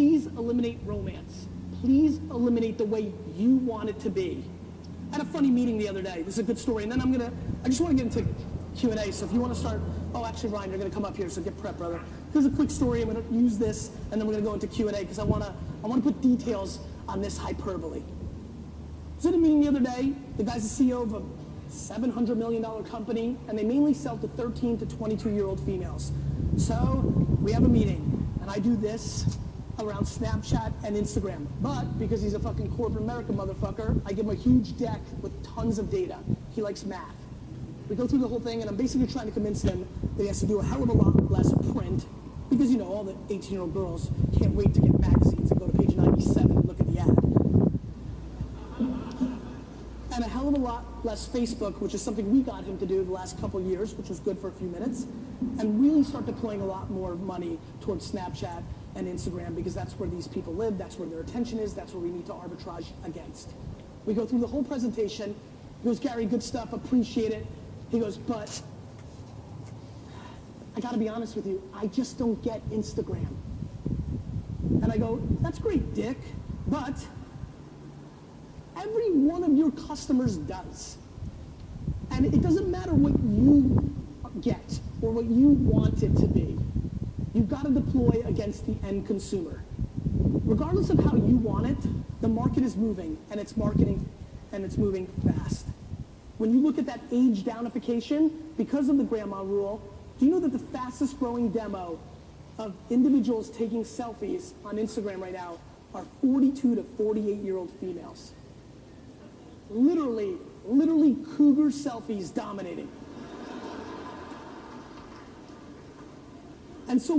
please eliminate romance. Please eliminate the way you want it to be. I had a funny meeting the other day. This is a good story. And then I just want to get into Q&A. So if you want to start, oh, actually, Ryan, you're going to come up here, so get prepped, brother. Here's a quick story. I'm going to use this, and then we're going to go into Q&A because I want to put details on this hyperbole. I was at a meeting the other day. The guy's the CEO of a $700 million company, and they mainly sell to 13 to 22-year-old females. So we have a meeting, and I do this around Snapchat and Instagram. But because he's a fucking corporate America motherfucker, I give him a huge deck with tons of data. He likes math. We go through the whole thing, and I'm basically trying to convince him that he has to do a hell of a lot less print because, you know, all the 18-year-old girls can't wait to get magazines and go to page 97 and look at the ad. And a hell of a lot less Facebook, which is something we got him to do the last couple of years, which was good for a few minutes, and really start deploying a lot more money towards Snapchat and Instagram because that's where these people live, that's where their attention is, that's where we need to arbitrage against. We go through the whole presentation. He goes, Gary, good stuff, appreciate it. He goes, but I gotta be honest with you, I just don't get Instagram. And I go, that's great, Dick, but every one of your customers does. And it doesn't matter what you get or what you want it to be. You've got to deploy against the end consumer. Regardless of how you want it, the market is moving, and it's marketing, and it's moving fast. When you look at that age downification, because of the grandma rule, do you know that the fastest growing demo of individuals taking selfies on Instagram right now are 42 to 48-year-old females? Literally cougar selfies dominating. And so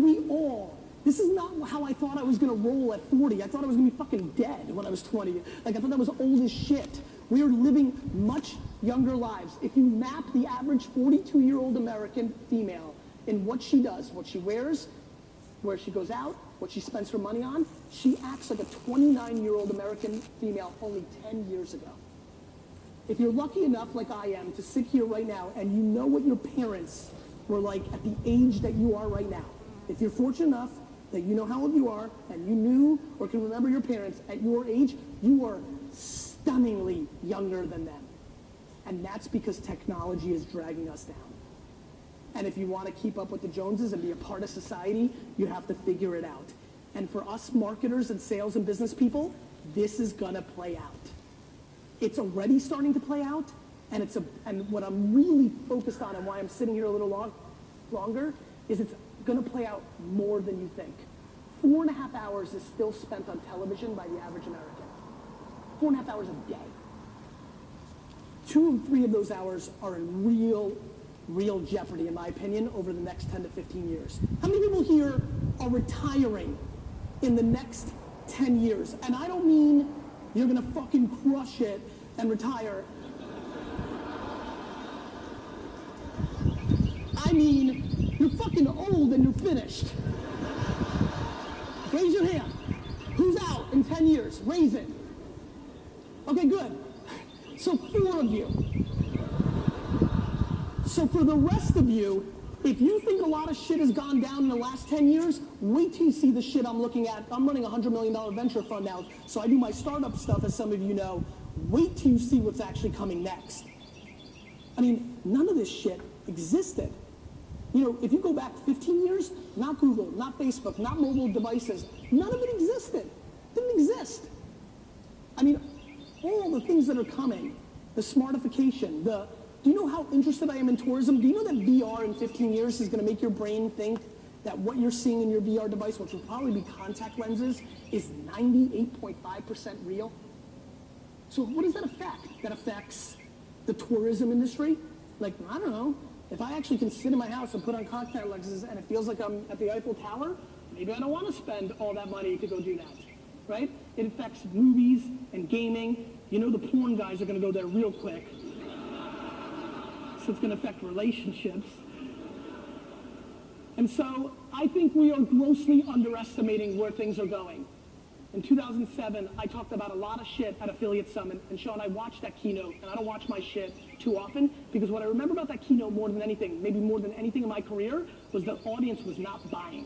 this is not how I thought I was gonna roll at 40. I thought I was gonna be fucking dead when I was 20. Like, I thought that was old as shit. We are living much younger lives. If you map the average 42-year-old American female in what she does, what she wears, where she goes out, what she spends her money on, she acts like a 29-year-old American female only 10 years ago. If you're lucky enough, like I am, to sit here right now and you know what your parents were like at the age that you are right now, if you're fortunate enough that you know how old you are and you knew or can remember your parents at your age, you are stunningly younger than them. And that's because technology is dragging us down. And if you want to keep up with the Joneses and be a part of society, you have to figure it out. And for us marketers and sales and business people, this is going to play out. It's already starting to play out, and what I'm really focused on and why I'm sitting here a little longer is it's going to play out more than you think. 4.5 hours is still spent on television by the average American. 4.5 hours a day. 2 or 3 of those hours are in real jeopardy, in my opinion, over the next 10 to 15 years. How many people here are retiring in the next 10 years? And I don't mean you're gonna fucking crush it and retire. I mean, you're fucking old and you're finished. Raise your hand. Who's out in 10 years? Raise it. Okay, good. So 4 of you. So for the rest of you, if you think a lot of shit has gone down in the last 10 years, wait till you see the shit I'm looking at. I'm running a $100 million venture fund now, so I do my startup stuff, as some of you know. Wait till you see what's actually coming next. I mean, none of this shit existed. You know, if you go back 15 years, not Google, not Facebook, not mobile devices, none of it existed. Didn't exist. I mean, all the things that are coming, the smartification, do you know how interested I am in tourism? Do you know that VR in 15 years is going to make your brain think that what you're seeing in your VR device, which will probably be contact lenses, is 98.5% real? So what does that affect? That affects the tourism industry? Like, I don't know. If I actually can sit in my house and put on contact lenses and it feels like I'm at the Eiffel Tower, maybe I don't want to spend all that money to go do that, right? It affects movies and gaming. You know the porn guys are going to go there real quick. So it's going to affect relationships. And so I think we are grossly underestimating where things are going. In 2007, I talked about a lot of shit at Affiliate Summit, and Sean, I watched that keynote, and I don't watch my shit too often, because what I remember about that keynote more than anything, maybe more than anything in my career, was the audience was not buying.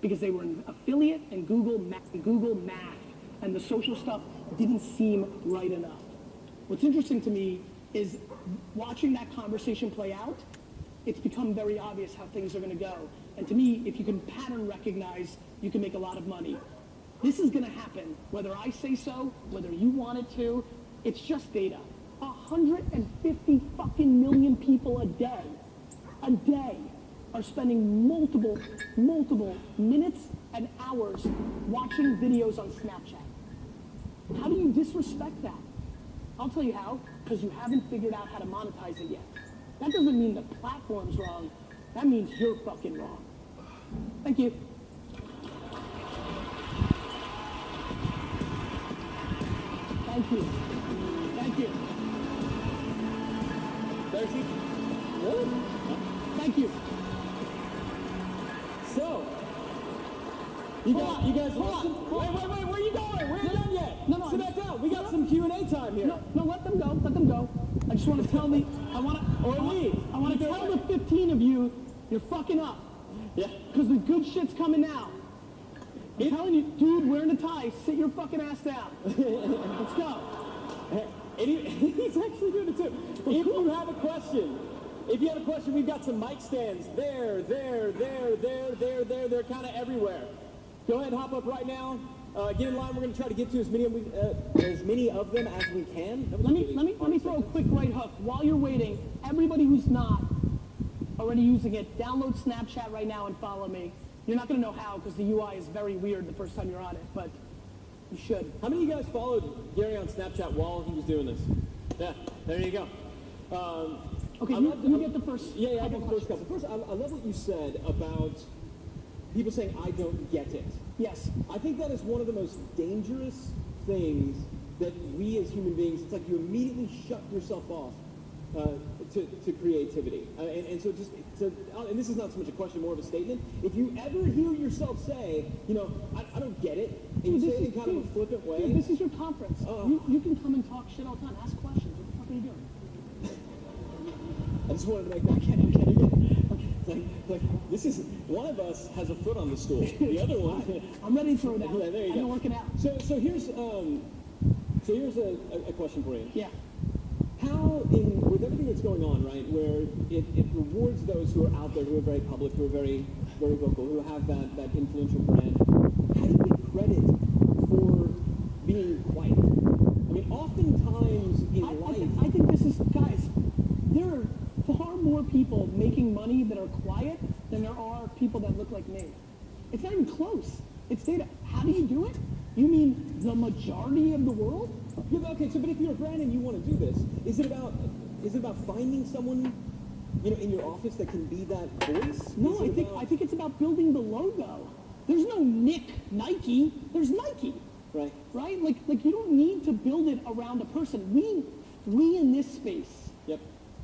because they were in affiliate and Google Math, and the social stuff didn't seem right enough. What's interesting to me is watching that conversation play out, it's become very obvious how things are going to go. And to me, if you can pattern recognize, you can make a lot of money. This is going to happen, whether I say so, whether you want it to. It's just data. 150 fucking million people a day are spending multiple minutes and hours watching videos on Snapchat. How do you disrespect that? I'll tell you how, because you haven't figured out how to monetize it yet. That doesn't mean the platform's wrong. That means you're fucking wrong. Thank you. Thank you. Thank you. Darcy? Really? Thank you. So, you guys want some? Wait, where are you going? We ain't done yet. No. Sit back down. We got some Q&A time here. No, let them go. I just want to tell me, I want to tell the 15 of you, you're fucking up. Yeah. Because the good shit's coming now. I'm telling you, dude, wearing a tie, sit your fucking ass down. Let's go. He's actually doing it too. If you have a question, we've got some mic stands there. They're kind of everywhere. Go ahead and hop up right now. Get in line. We're going to try to get to as many of them as we can. Let me throw a quick right hook. While you're waiting, everybody who's not already using it, download Snapchat right now and follow me. You're not going to know how because the UI is very weird the first time you're on it, but you should. How many of you guys followed Gary on Snapchat while he was doing this? Yeah, there you go. Okay, you get the first. Yeah, I got the first couple. First, I love what you said about people saying, I don't get it. Yes. I think that is one of the most dangerous things that we as human beings, it's like you immediately shut yourself off to creativity. And this is not so much a question, more of a statement. If you ever hear yourself say, I don't get it, and you say it in kind of a flippant way. Dude, this is your conference. You can come and talk shit all the time. Ask questions. What the fuck are you doing? I just wanted to make that okay. Like, this is, one of us has a foot on the stool. The other one. I'm ready to throw down. Yeah, there you go. I'm working out. So here's a question for you. Yeah. How, with everything that's going on, right, where it rewards those who are out there, who are very public, who are very, very vocal, who have that influential brand, how do you get credit for being quiet? I mean, oftentimes in life... I think this is, guys, there are far more people making money that are quiet than there are people that look like me. It's not even close. It's data. How do you do it? You mean the majority of the world? Yeah, okay, but if you're a brand and you want to do this, is it about finding someone, in your office that can be that voice? No, I think it's about building the logo. There's no Nike. There's Nike. Right. Right? Like you don't need to build it around a person. We in this space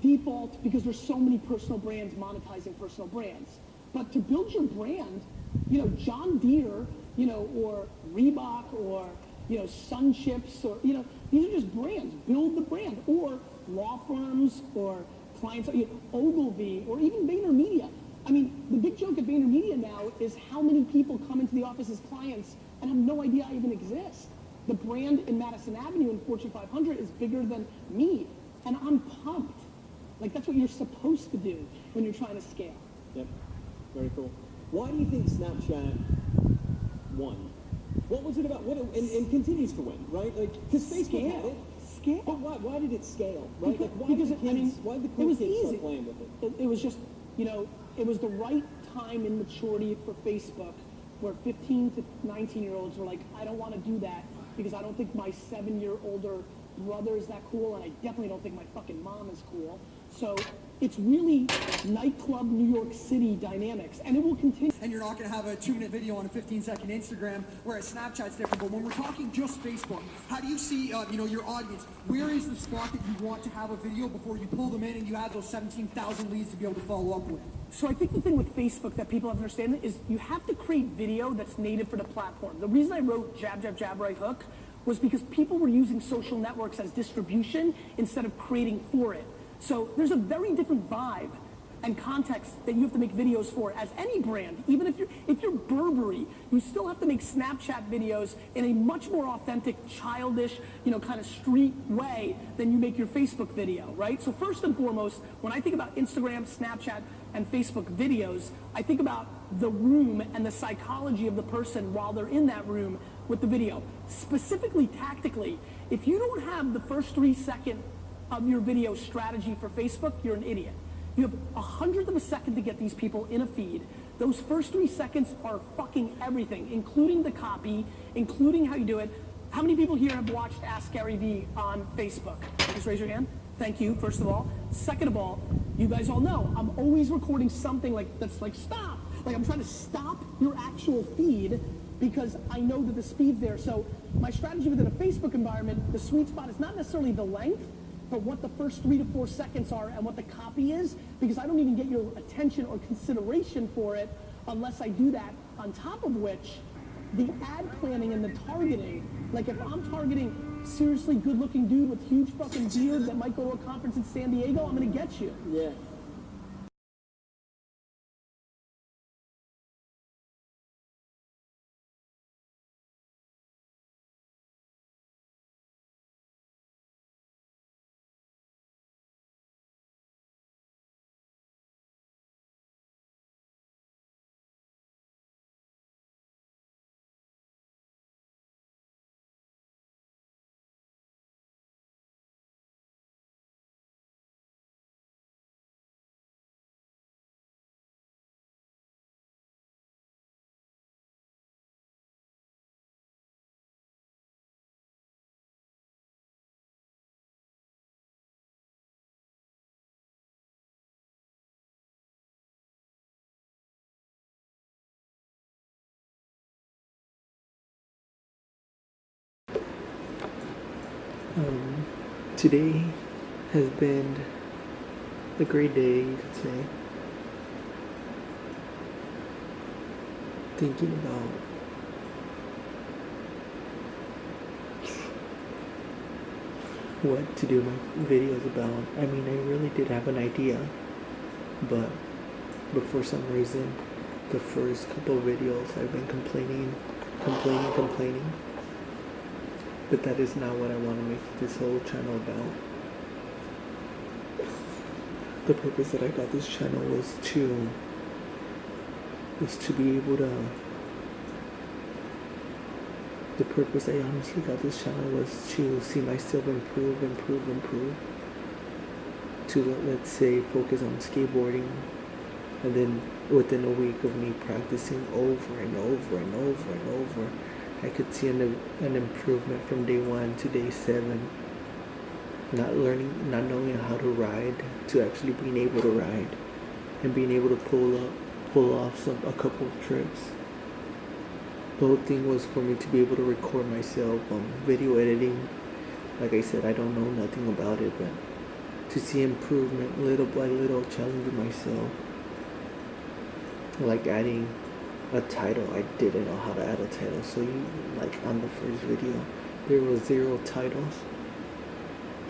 default because there's so many personal brands monetizing personal brands. But to build your brand, John Deere, or Reebok or Sun Chips or these are just brands. Build the brand, or law firms or clients, Ogilvy or even VaynerMedia. I mean, the big joke at VaynerMedia now is how many people come into the office as clients and have no idea I even exist. The brand in Madison Avenue in Fortune 500 is bigger than me, and I'm pumped. Like, that's what you're supposed to do when you're trying to scale. Yep, very cool. Why do you think Snapchat won? What was it about? And continues to win, right? Like, because Facebook had it. Scale. But why did it scale? Right? Why did the kids start playing with it? It was just, it was the right time in maturity for Facebook where 15 to 19-year-olds were like, I don't want to do that because I don't think my 7-year-older brother is that cool, and I definitely don't think my fucking mom is cool. So it's really nightclub New York City dynamics, and it will continue. And you're not going to have a 2-minute video on a 15-second Instagram, whereas Snapchat's different. But when we're talking just Facebook, how do you see, your audience? Where is the spot that you want to have a video before you pull them in and you have those 17,000 leads to be able to follow up with? So I think the thing with Facebook that people have to understand is you have to create video that's native for the platform. The reason I wrote Jab, Jab, Jab, Right Hook was because people were using social networks as distribution instead of creating for it. So there's a very different vibe and context that you have to make videos for as any brand. Even if you're Burberry, you still have to make Snapchat videos in a much more authentic, childish, kind of street way than you make your Facebook video, right? So first and foremost, when I think about Instagram, Snapchat, and Facebook videos, I think about the room and the psychology of the person while they're in that room with the video. Specifically, tactically, if you don't have the first 3 seconds of your video strategy for Facebook, you're an idiot. You have 1/100th of a second to get these people in a feed. Those first 3 seconds are fucking everything, including the copy, including how you do it. How many people here have watched Ask Gary Vee on Facebook? Just raise your hand. Thank you, first of all. Second of all, you guys all know I'm always recording something that's like stop. Like I'm trying to stop your actual feed because I know that the speed's there. So my strategy within a Facebook environment, the sweet spot is not necessarily the length, but what the first 3 to 4 seconds are and what the copy is, because I don't even get your attention or consideration for it unless I do that. On top of which, the ad planning and the targeting, like if I'm targeting seriously good-looking dude with huge fucking beard that might go to a conference in San Diego, I'm gonna get you. Yeah. Today has been a great day, you could say. Thinking about what to do my videos about. I mean, I really did have an idea, but for some reason, the first couple of videos I've been complaining. But that is not what I want to make this whole channel about. The purpose that I got this channel was to be able to. The purpose I honestly got this channel was to see myself improve. To, let's say, focus on skateboarding, and then within a week of me practicing over and over, I could see an improvement from day 1 to day 7. Not knowing how to ride, to actually being able to ride, and being able to pull off a couple of tricks. The whole thing was for me to be able to record myself on video editing. Like I said, I don't know nothing about it, but to see improvement little by little, challenging myself. Like adding a title. I didn't know how to add a title. So like on the first video, there was 0 titles.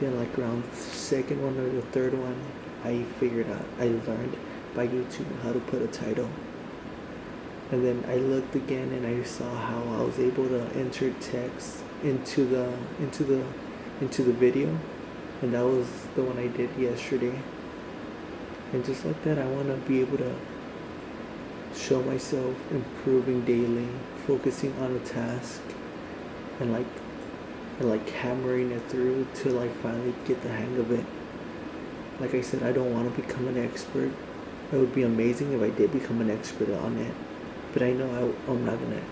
Then like around the second one or the third one, I learned by YouTube how to put a title. And then I looked again and I saw how I was able to enter text into the video. And that was the one I did yesterday. And just like that, I want to be able to show myself improving daily, focusing on a task, and like hammering it through till I finally get the hang of it. Like I said, I don't want to become an expert. It would be amazing if I did become an expert on it, but I know I'm not gonna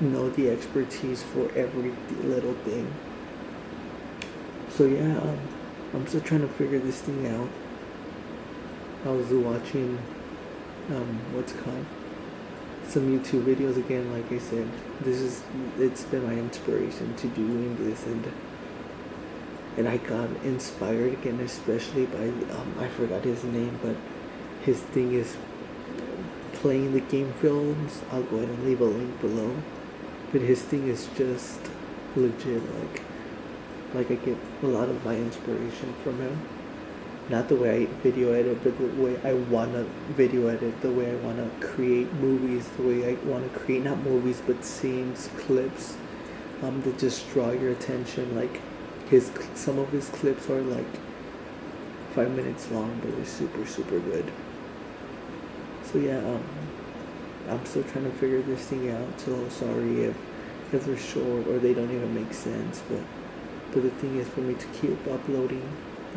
know the expertise for every little thing. So yeah, I'm still trying to figure this thing out. I was watching some YouTube videos again. Like I said, it's been my inspiration to doing this, and I got inspired again, especially by I forgot his name, but his thing is playing the game films. I'll go ahead and leave a link below, but his thing is just legit. Like I get a lot of my inspiration from him. not the way I video edit, but the way I wanna video edit, the way I wanna create movies, the way I wanna create not movies but scenes, clips, that just draw your attention. Like some of his clips are like 5 minutes long, but they're super good. So yeah, I'm still trying to figure this thing out. So sorry if they're short or they don't even make sense, but the thing is for me to keep uploading.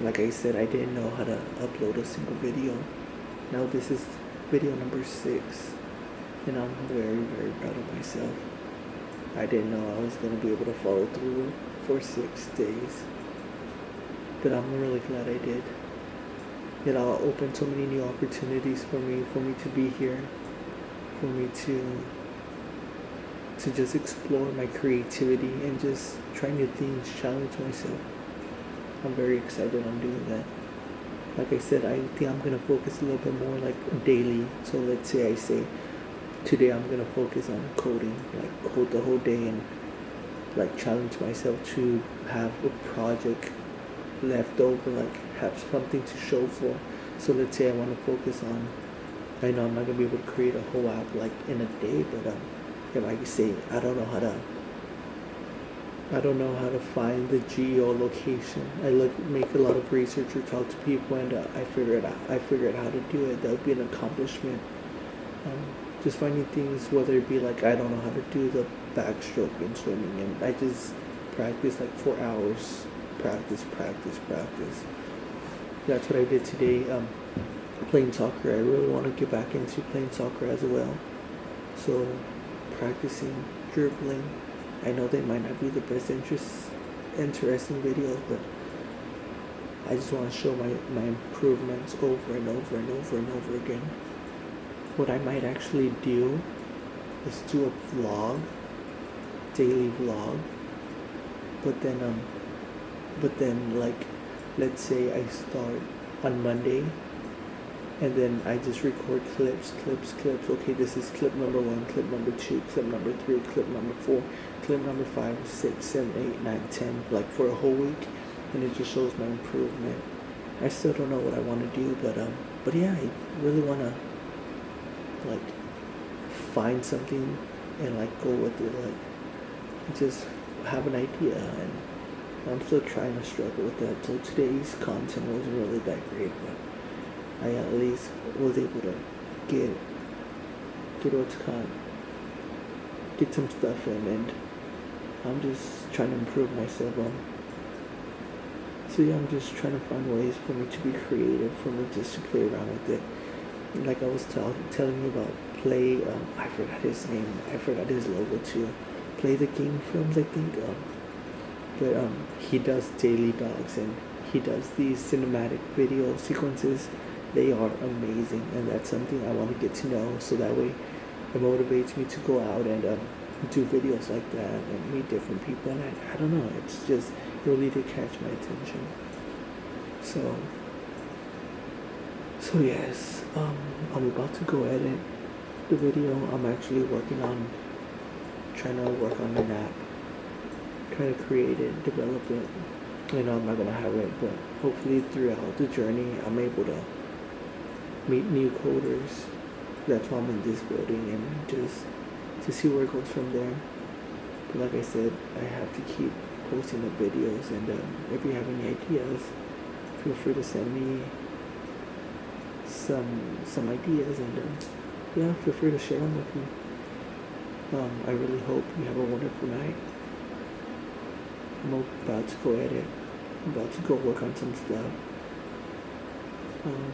Like I said, I didn't know how to upload a single video. Now this is video number 6, and I'm very proud of myself. I didn't know I was going to be able to follow through for 6 days, but I'm really glad I did. It all opened so many new opportunities for me to be here, for me to just explore my creativity and just try new things, challenge myself. I'm very excited on doing that. Like I said, I think I'm going to focus a little bit more like daily. So let's say I say, today I'm going to focus on coding, like code the whole day and like challenge myself to have a project left over, like have something to show for. So let's say I want to focus on, I know I'm not going to be able to create a whole app like in a day, but if I say I don't know how to find the geolocation. I make a lot of research or talk to people, and I figured out how to do it. That would be an accomplishment. Just finding things, whether it be like I don't know how to do the backstroke in swimming, and I just practice like 4 hours. Practice. That's what I did today. Playing soccer. I really want to get back into playing soccer as well. So practicing dribbling. I know they might not be the best interesting videos, but I just want to show my improvements over and over again. What I might actually do is do a vlog, daily vlog, but then like, let's say I start on Monday, and then I just record clips. Okay, this is clip number 1, clip number 2, clip number 3, clip number 4, clip number 5, 6, 7, 8, 9, 10, like for a whole week, and it just shows my improvement. I still don't know what I want to do, but yeah, I really want to like find something and like go with it, like just have an idea, and I'm still trying to struggle with that. So today's content wasn't really that great, but I at least was able to get what's called, get some stuff in, and I'm just trying to improve myself. So yeah, I'm just trying to find ways for me to be creative, for me just to play around with it. Like I was telling you about Play, I forgot his name, I forgot his logo too. Play the Game Films, I think. But he does daily vlogs, and he does these cinematic video sequences. They are amazing, and that's something I want to get to know, so that way it motivates me to go out and do videos like that and meet different people. And I don't know, it's just really to catch my attention. So yes, I'm about to go edit the video. I'm actually trying to work on an app, trying to create it, develop it. I know I'm not gonna have it, but hopefully throughout the journey I'm able to meet new coders. That's why I'm in this building, and just to see where it goes from there. But like I said, I have to keep posting the videos, and if you have any ideas, feel free to send me some ideas, and yeah, feel free to share them with me. I really hope you have a wonderful night. I'm about to go edit. I'm about to go work on some stuff.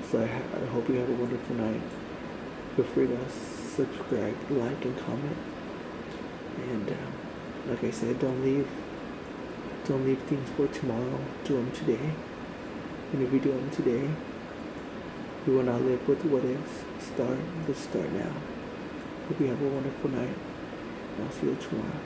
So I hope you have a wonderful night. Feel free to subscribe, like, and comment. And like I said, don't leave things for tomorrow. Do them today. And if you do them today, you will not live with what ifs. Start now. Hope you have a wonderful night. I'll see you tomorrow.